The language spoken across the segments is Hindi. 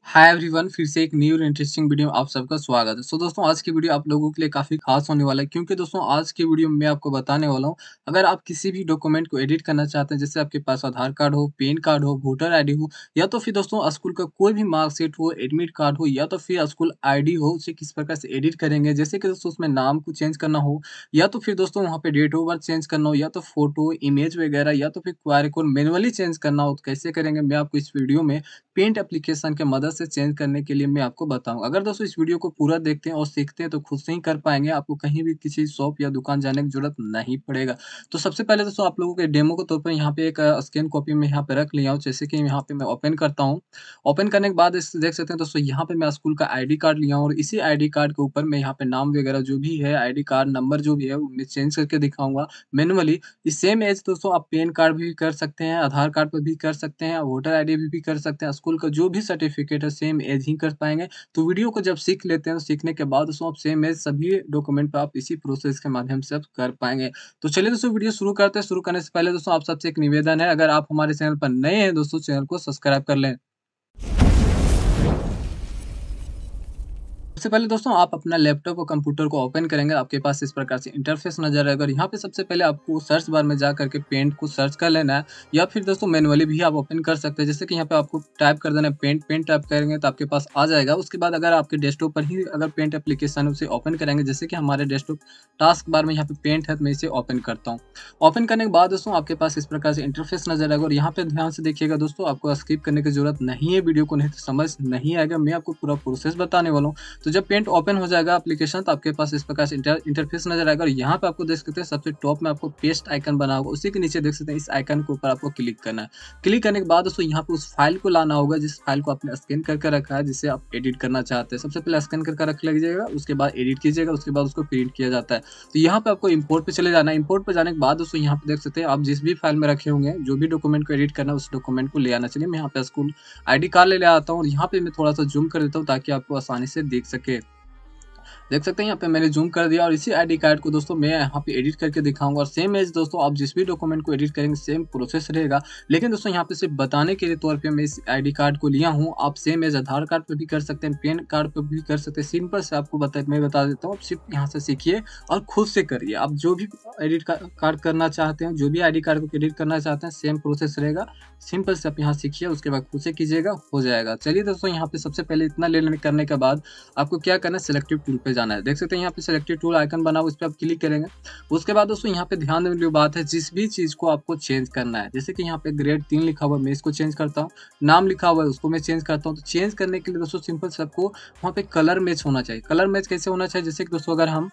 हाय एवरीवन, फिर से एक न्यू और इंटरेस्टिंग वीडियो में आप सबका स्वागत है। दोस्तों, आज की वीडियो आप लोगों के लिए काफ़ी खास होने वाला है, क्योंकि दोस्तों आज की वीडियो में मैं आपको बताने वाला हूँ, अगर आप किसी भी डॉक्यूमेंट को एडिट करना चाहते हैं, जैसे आपके पास आधार कार्ड हो, पैन कार्ड हो, वोटर आईडी हो, या तो फिर दोस्तों स्कूल का कोई भी मार्कशीट हो, एडमिट कार्ड हो, या तो फिर स्कूल आईडी हो, उसे किस प्रकार से एडिट करेंगे। जैसे कि दोस्तों उसमें नाम को चेंज करना हो, या तो फिर दोस्तों वहाँ पे डेट ऑफ बर्थ चेंज करना हो, या तो फोटो, इमेज वगैरह, या तो फिर क्यूआर कोड मैनुअली चेंज करना हो, तो कैसे करेंगे मैं आपको इस वीडियो में पेंट एप्लीकेशन के मदद से चेंज करने के लिए मैं आपको बताऊँ। अगर दोस्तों इस वीडियो को पूरा देखते हैं और सीखते हैं तो खुद से ही कर पाएँगे, आपको कहीं भी किसी शॉप या दुकान जाने की ज़रूरत नहीं पड़ेगा। तो सबसे पहले दोस्तों आप लोगों के डेमो के तौर पे यहाँ पे एक स्कैन कॉपी मैं यहाँ पे रख लिया हूँ, जैसे कि यहाँ पे मैं ओपन करता हूँ। ओपन करने के बाद इस देख सकते हैं दोस्तों, यहाँ पे मैं स्कूल का आईडी कार्ड लिया हूँ और इसी आईडी कार्ड के ऊपर मैं यहाँ पे नाम वगैरह जो भी है, आईडी कार्ड नंबर जो भी है वो मैं चेंज करके दिखाऊँगा मैनुअली। इस सेम एज दोस्तों आप पैन कार्ड भी कर सकते हैं, आधार कार्ड पे भी कर सकते हैं, वोटर आईडी भी कर सकते हैं, स्कूल का जो भी सर्टिफिकेट है सेम एज ही कर पाएँगे। तो वीडियो को जब सीख लेते हैं, सीखने के बाद दोस्तों आप सेम एज सभी डॉक्यूमेंट पे आप इसी प्रोसेस के माध्यम से आप कर पाएँगे। तो चलिए दोस्तों वीडियो शुरू करते हैं। शुरू करने से पहले दोस्तों आप सबसे एक निवेदन है, अगर आप हमारे चैनल पर नए हैं दोस्तों, चैनल को सब्सक्राइब कर लें। सबसे पहले दोस्तों आप अपना लैपटॉप और कंप्यूटर को ओपन करेंगे, आपके पास इस प्रकार से इंटरफेस नजर आएगा और यहाँ पे सबसे पहले आपको सर्च बार में जा करके पेंट को सर्च कर लेना है, या फिर दोस्तों मैनुअली भी आप ओपन कर सकते हैं। जैसे कि यहाँ पे आपको टाइप कर देना है पेंट टाइप करेंगे तो आपके पास आ जाएगा। उसके बाद अगर आपके डेस्कटॉप पर ही अगर पेंट एप्लीकेशन है उसे ओपन करेंगे, जैसे कि हमारे डेस्कटॉप टास्क बार में यहाँ पे पेंट है तो मैं इसे ओपन करता हूँ। ओपन करने के बाद दोस्तों आपके पास इस प्रकार से इंटरफेस नजर आएगा और यहाँ पे ध्यान से देखिएगा दोस्तों, आपको स्किप करने की जरूरत नहीं है वीडियो को, नहीं तो समझ नहीं आएगा। मैं आपको पूरा प्रोसेस बताने वाला हूँ। तो जब पेंट ओपन हो जाएगा एप्लीकेशन तो आपके पास इस प्रकार से इंटरफेस नजर आएगा और यहाँ पे आपको देख सकते हैं सबसे टॉप में आपको पेस्ट आइकन बना होगा, उसी के नीचे देख सकते हैं इस आइकन के ऊपर आपको क्लिक करना है। क्लिक करने के बाद दोस्तों यहाँ पे उस फाइल को लाना होगा जिस फाइल को आपने स्कैन करके रखा है, जिसे आप एडिट करना चाहते हैं। सबसे पहले स्कैन करके रख लीजिएगा, उसके बाद एडिट कीजिएगा, उसके बाद उसको प्रिंट किया जाता है। तो यहाँ पे आपको इंपोर्ट पे चले जाना है। इंपोर्ट पे जाने के बाद दोस्तों यहाँ पे देख सकते हैं आप जिस भी फाइल में रखे होंगे, जो भी डॉक्यूमेंट को एडिट करना है उस डॉक्यूमेंट को ले आना। चलिए मैं यहाँ पे स्कूल आईडी कार्ड ले आता हूँ और यहाँ पे मैं थोड़ा सा जूम कर देता हूँ ताकि आपको आसानी से देख सके। देख सकते हैं यहाँ पे मैंने जूम कर दिया और इसी आईडी कार्ड को दोस्तों मैं यहाँ पे एडिट करके दिखाऊंगा। और सेम एज दोस्तों आप जिस भी डॉक्यूमेंट को एडिट करेंगे सेम प्रोसेस रहेगा, लेकिन दोस्तों यहाँ पे सिर्फ बताने के तौर पे मैं इस आईडी कार्ड को लिया हूँ। आप सेम एज आधार कार्ड पे भी कर सकते हैं, पैन कार्ड पे भी कर सकते हैं। सिंपल से आपको मैं बता देता हूँ, आप सिर्फ यहाँ से सीखिए और खुद से करिए। आप जो भी एडिट कार्ड करना चाहते हैं, जो भी आईडी कार्ड को एडिट करना चाहते हैं, सेम प्रोसेस रहेगा। सिंपल से आप यहाँ सीखिए, उसके बाद खुद से कीजिएगा, हो जाएगा। चलिए दोस्तों यहाँ पे सबसे पहले इतना लेने करने के बाद आपको क्या करना है, सिलेक्टिव टूल पे जाना है। देख सकते हैं यहाँ पे सिलेक्टिव टूल आइकन बना हुआ, उस पर आप क्लिक करेंगे। उसके बाद दोस्तों यहाँ पे ध्यान देने वाली बात है, जिस भी चीज को आपको चेंज करना है, जैसे कि यहाँ पे ग्रेड 3 लिखा हुआ है, मैं इसको चेंज करता हूँ। नाम लिखा हुआ है उसको मैं चेंज करता हूँ। तो चेंज करने के लिए दोस्तों सिंपल से आपको वहाँ पे कलर मैच होना चाहिए। कलर मैच कैसे होना चाहिए, जैसे कि दोस्तों अगर हम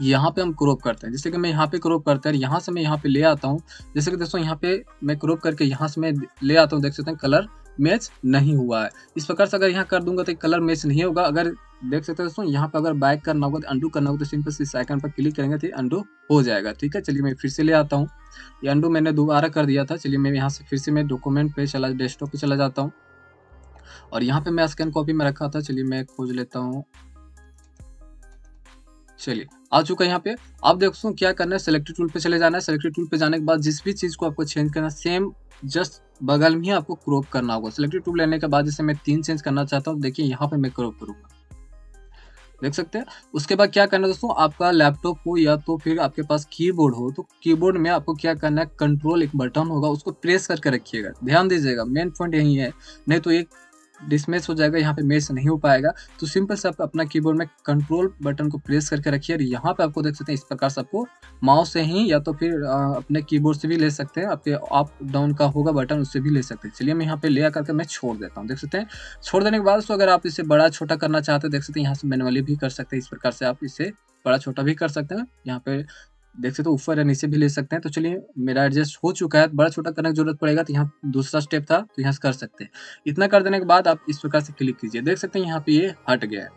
यहाँ पे हम क्रॉप करते हैं, जैसे कि मैं यहाँ पे क्रॉप करता है, यहाँ से मैं यहाँ पे ले आता हूँ। जैसे कि दोस्तों यहाँ पे मैं क्रॉप करके यहाँ से मैं ले आता हूँ, देख सकते हैं कलर मैच नहीं हुआ है। इस प्रकार से अगर यहाँ कर दूंगा तो कलर मैच नहीं होगा। अगर देख सकते हैं दोस्तों यहाँ पे अगर बैक करना होगा तो अंडू करना होगा, तो सिंपल से इस आइकन पर क्लिक करेंगे तो अंडू हो जाएगा। ठीक है, चलिए मैं फिर से ले आता हूँ। ये अंडू मैंने दोबारा कर दिया था। चलिए मैं यहाँ से फिर से मैं डॉक्यूमेंट पे डेस्कटॉप पे चला जाता हूँ और यहाँ पे मैं स्कैन कॉपी में रखा था। चलिए मैं खोज लेता हूँ। चलिए आ चुका है यहाँ पे। आप देखो क्या करना है, सेलेक्टेड टूल पे चले जाना है। सेलेक्टेड टूल पे जाने के बाद जिस भी चीज को आपको चेंज करना है, सेम जस्ट बगल में ही आपको क्रॉप करना होगा। सेलेक्टेड टूल लेने के बाद जैसे मैं 3 चेंज करना चाहता हूँ, देखिए यहाँ पे मैं क्रॉप करूंगा, देख सकते हैं। उसके बाद क्या करना है दोस्तों, आपका लैपटॉप हो या तो फिर आपके पास कीबोर्ड हो, तो कीबोर्ड में आपको क्या करना है, कंट्रोल एक बटन होगा, उसको प्रेस करके रखिएगा। ध्यान दीजिएगा, मेन पॉइंट यही है, नहीं तो एक डिसमैच हो जाएगा, यहाँ पे मैच नहीं हो पाएगा। तो सिंपल से आप अपना कीबोर्ड में कंट्रोल बटन को प्रेस करके रखिए और यहाँ पे आपको देख सकते हैं इस प्रकार से आपको माउस से ही या तो फिर अपने कीबोर्ड से भी ले सकते हैं, आपके अप डाउन का होगा बटन, उससे भी ले सकते हैं। चलिए मैं यहाँ पे ले करके मैं छोड़ देता हूँ। देख सकते हैं छोड़ देने के बाद तो अगर आप इसे बड़ा छोटा करना चाहते हैं, देख सकते हैं यहाँ से मैनुअली भी कर सकते हैं। इस प्रकार से आप इसे बड़ा छोटा भी कर सकते हैं। यहाँ पे देख सकते हो ऊपर या नीचे भी ले सकते हैं। तो चलिए मेरा एडजस्ट हो चुका है, बड़ा छोटा करने की जरूरत पड़ेगा तो यहाँ दूसरा स्टेप था तो यहाँ से कर सकते हैं। इतना कर देने के बाद आप इस प्रकार से क्लिक कीजिए, देख सकते हैं यहाँ पे ये हट गया है,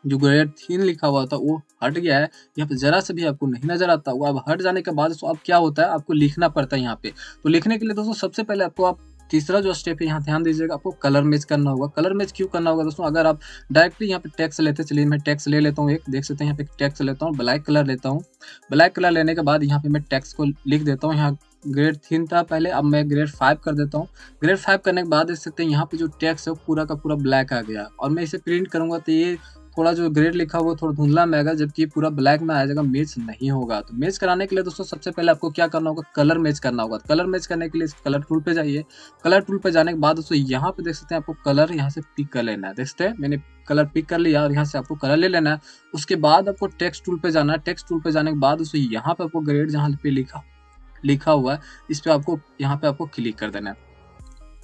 जो ग्रेड 3 लिखा हुआ था वो हट गया है। यहाँ पे जरा से भी आपको नहीं नजर आता हुआ। अब हट जाने के बाद तो अब क्या होता है, आपको लिखना पड़ता है यहाँ पे। तो लिखने के लिए दोस्तों सबसे पहले आपको आप तीसरा जो स्टेप है यहाँ ध्यान दीजिएगा, आपको कलर मैच करना होगा। कलर मैच क्यों करना होगा दोस्तों, अगर आप डायरेक्टली यहाँ पे टेक्स्ट लेते, चलिए मैं टेक्स्ट ले लेता हूँ एक, देख सकते हैं यहाँ पे टेक्स्ट लेता हूँ, ब्लैक कलर लेता हूँ। ब्लैक कलर लेने के बाद यहाँ पे मैं टेक्स्ट को लिख देता हूँ। यहाँ ग्रेड 3 था पहले, अब मैं ग्रेड 5 कर देता हूँ। ग्रेड 5 करने के बाद देख सकते हैं यहाँ पे जो टेक्स्ट है वो पूरा का पूरा ब्लैक आ गया, और मैं इसे प्रिंट करूँगा तो ये थोड़ा जो ग्रेड लिखा हुआ थोड़ा धुंधला में आएगा, जबकि पूरा ब्लैक में आ जाएगा, मैच नहीं होगा। तो मैच कराने के लिए दोस्तों सबसे पहले आपको क्या करना होगा, कलर मैच करना होगा। कलर मैच करने के लिए कलर टूल पे जाइए। कलर टूल पे जाने के बाद दोस्तों यहाँ पे देख सकते हैं आपको कलर यहाँ से पिक कर लेना है। देख सकते हैं मैंने कलर पिक कर लिया और यहाँ से आपको कलर ले लेना है। उसके बाद आपको टेक्स्ट टूल पे जाना है। टेक्स्ट टूल पे जाने के बाद दोस्तों यहाँ पे आपको ग्रेड जहाँ पे लिखा हुआ है इस पे आपको यहाँ पे आपको क्लिक कर देना है।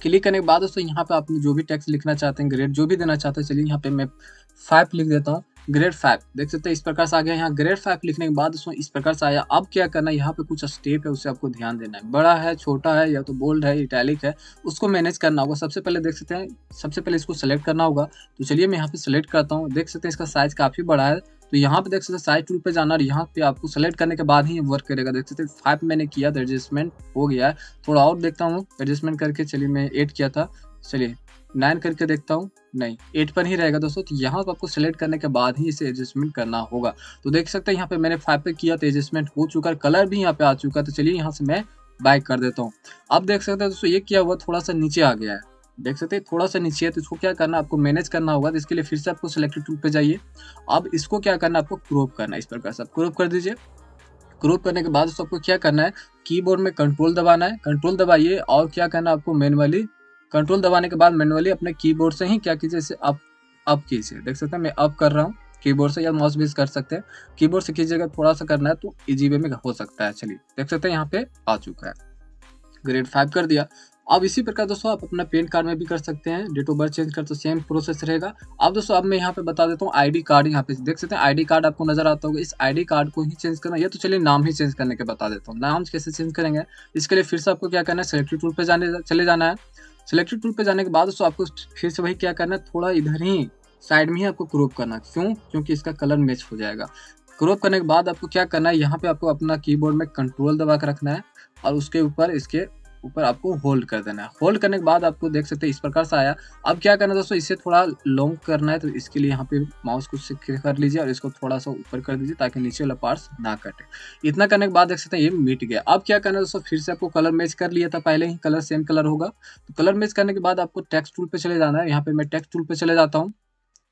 क्लिक करने के बाद दोस्तों यहाँ पे आपने जो भी टेक्स्ट लिखना चाहते हैं, ग्रेड जो भी देना चाहते हैं, चलिए यहाँ पे मैं 5 लिख देता हूँ। ग्रेड 5 देख सकते हैं इस प्रकार से आ गया। यहाँ ग्रेड 5 लिखने के बाद दोस्तों इस प्रकार से आया। अब क्या करना है, यहाँ पे कुछ स्टेप है उसे आपको ध्यान देना है। बड़ा है, छोटा है, या तो बोल्ड है, इटैलिक है, उसको मैनेज करना होगा। सबसे पहले देख सकते हैं, सबसे पहले इसको सेलेक्ट करना होगा। तो चलिए मैं यहाँ पे सेलेक्ट करता हूँ। देख सकते हैं इसका साइज काफी बड़ा है, तो यहाँ पे देख सकते हैं साइज टूल पे जाना और यहाँ पे आपको सेलेक्ट करने के बाद ही वर्क करेगा। देख सकते हैं 5 मैंने किया तो एडजस्टमेंट हो गया है। थोड़ा और देखता हूँ एडजस्टमेंट करके, चलिए मैं 8 किया था, चलिए 9 करके देखता हूँ, नहीं 8 पर ही रहेगा दोस्तों। तो यहाँ पे आपको सेलेक्ट करने के बाद ही इसे एडजस्टमेंट करना होगा। तो देख सकते हैं यहाँ पे मैंने 5 पे किया तो एडजस्टमेंट हो चुका है, कलर भी यहाँ पे आ चुका है। तो चलिए यहाँ से मैं बैक कर देता हूँ। अब देख सकते हैं दोस्तों ये किया हुआ थोड़ा सा नीचे आ गया है, देख सकते हैं थोड़ा सा नीचे है। तो इसको क्या करना है, आपको मैनेज करना होगा। तो इसके लिए फिर से आपको सिलेक्टेड टूल पे जाइए। अब इसको क्या करना है, आपको क्रॉप करना है। इस प्रकार से आप क्रॉप कर दीजिए। क्रॉप करने के बाद दोस्तों आपको क्या करना है, कीबोर्ड में कंट्रोल दबाना है। कंट्रोल दबाइए और क्या करना है आपको, मैनुअली कंट्रोल दबाने के बाद मैनुअली अपने कीबोर्ड से ही क्या कीजिए, इसे अप कीजिए। देख सकते हैं मैं अप कर रहा हूँ कीबोर्ड से, या माउस भी कर सकते हैं। कीबोर्ड से कीजिएगा, थोड़ा सा करना है तो इजी वे में हो सकता है। चलिए देख सकते हैं यहाँ पे आ चुका है, ग्रेड 5 कर दिया। अब इसी प्रकार दोस्तों आप अपना पैन कार्ड में भी कर सकते हैं, डेट ऑफ बर्थ चेंज कर तो सेम प्रोसेस रहेगा। अब दोस्तों अब मैं यहाँ पे बता देता हूँ आईडी कार्ड। यहाँ पे देख सकते हैं आईडी कार्ड आपको नजर आता होगा, इस आईडी कार्ड को ही चेंज करना। या तो चलिए नाम ही चेंज करने के बता देता हूँ, नाम कैसे चेंज करेंगे। इसके लिए फिर से आपको क्या करना है, सिलेक्टेड टूल पे चले जाना है। सिलेक्टेड टूल पे जाने के बाद दोस्तों आपको फिर से वही क्या करना है, थोड़ा इधर ही साइड में ही आपको क्रॉप करना है। क्यों, क्योंकि इसका कलर मैच हो जाएगा। क्रॉप करने के बाद आपको क्या करना है, यहाँ पे आपको अपना कीबोर्ड में कंट्रोल दबा कर रखना है और उसके ऊपर इसके ऊपर आपको होल्ड कर देना है। होल्ड करने के बाद आपको देख सकते हैं इस प्रकार से आया। अब क्या करना है दोस्तों, इसे थोड़ा लॉन्ग करना है। तो इसके लिए यहाँ पे माउस को कर लीजिए और इसको थोड़ा सा ऊपर कर दीजिए ताकि नीचे वाला पार्ट्स ना कटे। इतना करने के बाद देख सकते हैं ये मिट गया। अब क्या करना है दोस्तों, फिर से आपको कलर मैच कर लिया था पहले ही, कलर सेम कलर होगा। तो कलर मैच करने के बाद आपको टेक्स्ट टूल पे चले जाना है। यहाँ पे मैं टेक्स्ट टूल पे चले जाता हूँ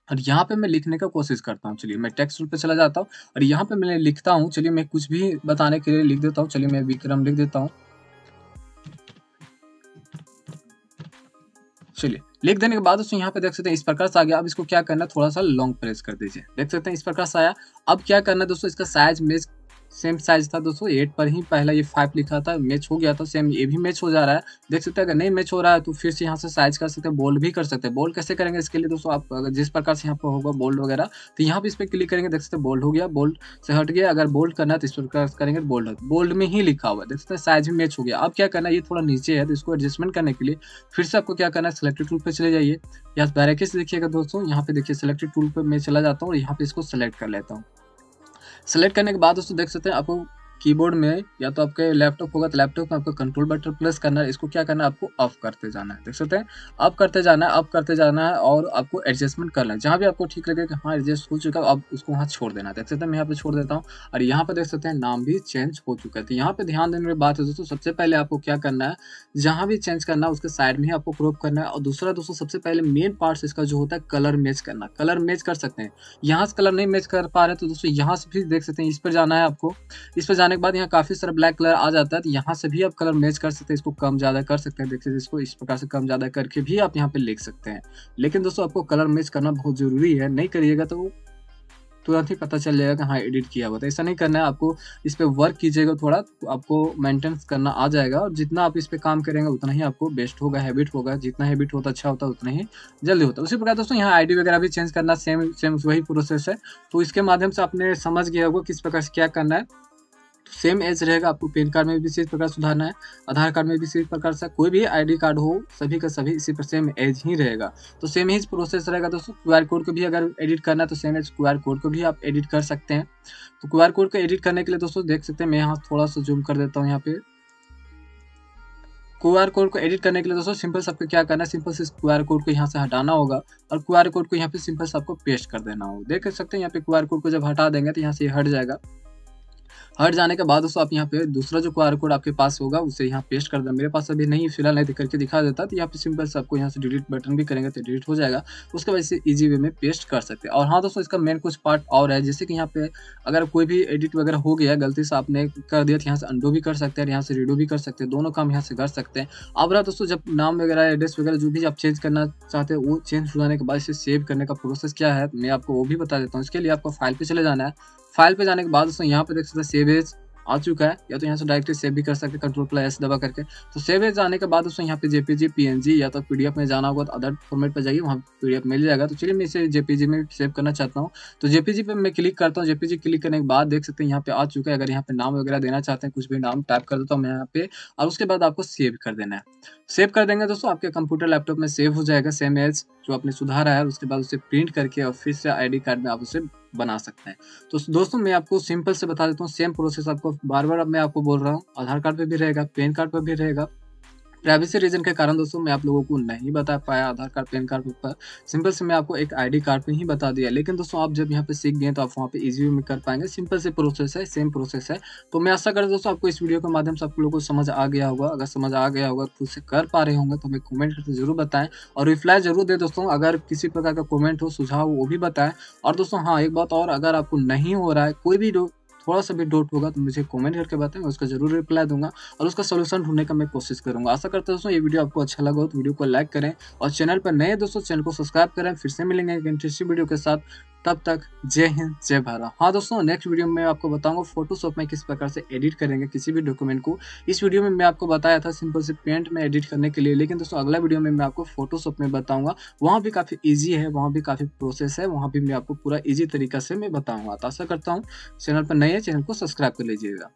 और यहाँ पे मैं लिखने का कोशिश करता हूँ। चलिए मैं टेक्स्ट टूल पे चला जाता हूँ और यहाँ पे मैं लिखता हूँ। चलिए मैं कुछ भी बताने के लिए लिख देता हूँ। चलिए मैं विक्रम लिख देता हूँ। चलिए लिख देने के बाद दोस्तों यहाँ पे देख सकते हैं इस प्रकार से आ गया। अब इसको क्या करना है, थोड़ा सा लॉन्ग प्रेस कर दीजिए। देख सकते हैं इस प्रकार से आया। अब क्या करना है दोस्तों, इसका साइज मैच सेम साइज था दोस्तों 8 पर ही, पहला ये 5 लिखा था, मैच हो गया था, सेम ये भी मैच हो जा रहा है। देख सकते हैं अगर नहीं मैच हो रहा है तो फिर से यहाँ से साइज कर सकते हैं, बोल्ड भी कर सकते हैं। बोल्ड कैसे करेंगे, इसके लिए दोस्तों आप अगर जिस प्रकार से यहाँ पर होगा बोल्ड वगैरह, तो यहाँ पे इस पर क्लिक करेंगे। देख सकते हैं बोल्ड हो गया, बोल्ड से हट गया। अगर बोल्ड करना है तो इस प्रकार करेंगे, बोल्ड में ही लिखा हुआ है। देख सकते हैं साइज भी मैच हो गया। अब क्या करना है, ये थोड़ा नीचे है तो इसको एडजस्टमेंट करने के लिए फिर से आपको क्या करना है, सिलेक्टेड टूल पे चले जाइए। यहाँ बैरकेस देखिएगा दोस्तों, यहाँ पे देखिए सिलेक्टेड टूल पे मैं चला जाता हूँ और यहाँ पे इसको सेलेक्ट कर लेता हूँ। सेलेक्ट करने के बाद दोस्तों देख सकते हैं आपको कीबोर्ड में या तो आपके लैपटॉप होगा तो लैपटॉप में आपको कंट्रोल बटन प्रेस करना है। इसको क्या करना है, आपको ऑफ करते जाना है। देख सकते हैं अप करते जाना है, अप करते जाना है और आपको एडजस्टमेंट करना है। जहाँ भी आपको ठीक लगे कि हाँ एडजस्ट हो चुका है, अब उसको वहाँ छोड़ देना है। देख सकते हैं मैं यहाँ पे छोड़ देता हूँ और यहाँ पे देख सकते हैं नाम भी चेंज हो चुका है। तो यहाँ पे ध्यान देने की बात है दोस्तों, सबसे पहले आपको क्या करना है, जहाँ भी चेंज करना है उसके साइड में ही आपको क्रॉप करना है। और दूसरा दोस्तों सबसे पहले मेन पार्ट इसका जो होता है कलर मैच करना। कलर मैच कर सकते हैं, यहाँ से कलर नहीं मैच कर पा रहे तो दोस्तों यहाँ से भी देख सकते हैं इस पर जाना है आपको। इस पर जाने के बाद यहाँ काफी सारा ब्लैक कलर आ जाता है, तो यहाँ से भी आप कलर मैच कर सकते हैं। इसको कम ज्यादा कर सकते हैं, देख सकते हैं इसको इस प्रकार से कम ज्यादा करके भी आप यहाँ पे लिख सकते हैं। लेकिन दोस्तों आपको कलर मैच करना बहुत जरूरी है, नहीं करिएगा तो तुरंत ही पता चल जाएगा कि हाँ एडिट किया हुआ था। ऐसा नहीं करना है, आपको इस पे वर्क कीजिएगा थोड़ा, तो आपको मेंटेनेंस करना आ जाएगा। और जितना आप इस पे काम करेंगे उतना ही आपको बेस्ट होगा, हैबिट होगा। जितना हैबिट होता अच्छा होता उतना ही जल्दी होता है। उसी प्रकार दोस्तों यहाँ आईडी वगैरह भी चेंज करना सेम वही प्रोसेस है। तो इसके माध्यम से आपने समझ गया होगा किस प्रकार से क्या करना है। सेम एज रहेगा, आपको पैन कार्ड में भी इसी प्रकार सुधारना है, आधार कार्ड में भी इसी प्रकार से, कोई भी आईडी कार्ड हो सभी का सभी इसी पर सेम एज ही रहेगा। तो सेम ही प्रोसेस रहेगा दोस्तों। क्यूआर कोड को भी अगर एडिट करना है तो सेम एज क्यूआर कोड को भी आप एडिट कर सकते हैं। तो क्यूआर कोड को एडिट करने के लिए दोस्तों देख सकते हैं मैं यहाँ थोड़ा सा जूम कर देता हूँ। यहाँ पे क्यूआर कोड को एडिट करने के लिए दोस्तों सिंपल से आपको क्या करना है, सिंपल से क्यूआर कोड को यहाँ से हटाना होगा और क्यूआर कोड को यहाँ पे सिंपल से आपको पेस्ट कर देना होगा। देख सकते हैं यहाँ पे क्यूआर कोड को जब हटा देंगे तो यहाँ से हट जाएगा। हट जाने के बाद दोस्तों आप यहाँ पे दूसरा जो QR कोड आपके पास होगा उसे यहाँ पेस्ट कर दें। मेरे पास अभी नहीं फिलहाल नहीं करके दिखा देता, तो यहाँ पे सिंपल से आपको यहाँ से डिलीट बटन भी करेंगे तो डिलीट हो जाएगा। उसके बाद इसे ईजी वे में पेस्ट कर सकते हैं। और हाँ दोस्तों, इसका मेन कुछ पार्ट और है, जैसे कि यहाँ पे अगर कोई भी एडिट वगैरह हो गया गलती से आपने कर दिया तो यहाँ से अंडू भी कर सकते हैं और यहाँ से रीडो भी कर सकते हैं, दोनों काम यहाँ से कर सकते हैं। अब रहा दोस्तों, जब नाम वगैरह एड्रेस वगैरह जो भी आप चेंज करना चाहते हैं वो चेंज हो जाने के बाद इसे सेव करने का प्रोसेस क्या है मैं आपको वो भी बता देता हूँ। इसके लिए आपको फाइल पे चले जाना है। फाइल पे जाने के बाद दोस्तों यहाँ पे देख सकते हैं सेव एज आ चुका है, या तो यहाँ से डायरेक्टली सेव भी कर सकते हैं Ctrl+S दबा करके। तो सेव एज आने के बाद दोस्तों यहाँ पे जेपीजी, पीएनजी या तो पीडीएफ में जाना होगा तो अदर फॉर्मेट पर जाइए, वहाँ पीडीएफ मिल जाएगा। तो चलिए मैं इसे जेपीजी में सेव करना चाहता हूँ, तो जेपीजी पे मैं क्लिक करता हूँ। जेपीजी क्लिक करने के बाद देख सकते हैं यहाँ पे आ चुका है। अगर यहाँ पे नाम वगैरह देना चाहते हैं, कुछ भी नाम टाइप कर देता हूँ मैं यहाँ पे, और उसके बाद आपको सेव कर देना है। सेव कर देंगे दोस्तों, आपके कंप्यूटर लैपटॉप में सेव हो जाएगा सेम एज जो आपने सुधारा है। उसके बाद उसे प्रिंट करके और फिर से आईडी कार्ड में आप उसे बना सकते हैं। तो दोस्तों मैं आपको सिंपल से बता देता हूँ, सेम प्रोसेस आपको बार बार मैं आपको बोल रहा हूँ, आधार कार्ड पे भी रहेगा, पैन कार्ड पे भी रहेगा। प्राइवेसी रीजन के कारण दोस्तों मैं आप लोगों को नहीं बता पाया आधार कार्ड, पैन कार्ड पर, सिंपल से मैं आपको एक आईडी कार्ड पे ही बता दिया। लेकिन दोस्तों आप जब यहाँ पे सीख गए तो आप वहाँ पे इजी वे में कर पाएंगे। सिंपल से प्रोसेस है, सेम प्रोसेस है। तो मैं आशा करता दोस्तों आपको इस वीडियो के माध्यम से आप लोगों को समझ आ गया होगा। अगर समझ आ गया होगा, खुद से कर पा रहे होंगे तो हमें कमेंट करके जरूर बताएं और रिप्लाई जरूर दे दोस्तों। अगर किसी प्रकार का कमेंट हो, सुझाव, वो भी बताएं। और दोस्तों हाँ, एक बात और, अगर आपको नहीं हो रहा है, कोई भी थोड़ा सा भी डाउट होगा तो मुझे कमेंट करके बताएं, मैं उसका जरूर रिप्लाई दूंगा और उसका सोल्यूशन ढूंढने का मैं कोशिश करूंगा। आशा करता हूं दोस्तों ये वीडियो आपको अच्छा लगा हो तो वीडियो को लाइक करें और चैनल पर नए दोस्तों चैनल को सब्सक्राइब करें। फिर से मिलेंगे एक इंटरेस्टिंग वीडियो के साथ, तब तक जय हिंद, जय भारत। हाँ दोस्तों, नेक्स्ट वीडियो में आपको बताऊंगा फोटोशॉप में किस प्रकार से एडिट करेंगे किसी भी डॉक्यूमेंट को। इस वीडियो में मैं आपको बताया था सिंपल से पेंट में एडिट करने के लिए, लेकिन दोस्तों अगला वीडियो में मैं आपको फोटोशॉप में बताऊंगा। वहाँ भी काफ़ी ईजी है, वहाँ भी काफ़ी प्रोसेस है, वहाँ भी मैं आपको पूरा ईजी तरीका से मैं बताऊँगा। तो आशा करता हूँ चैनल पर नए हैं, चैनल को सब्सक्राइब कर लीजिएगा।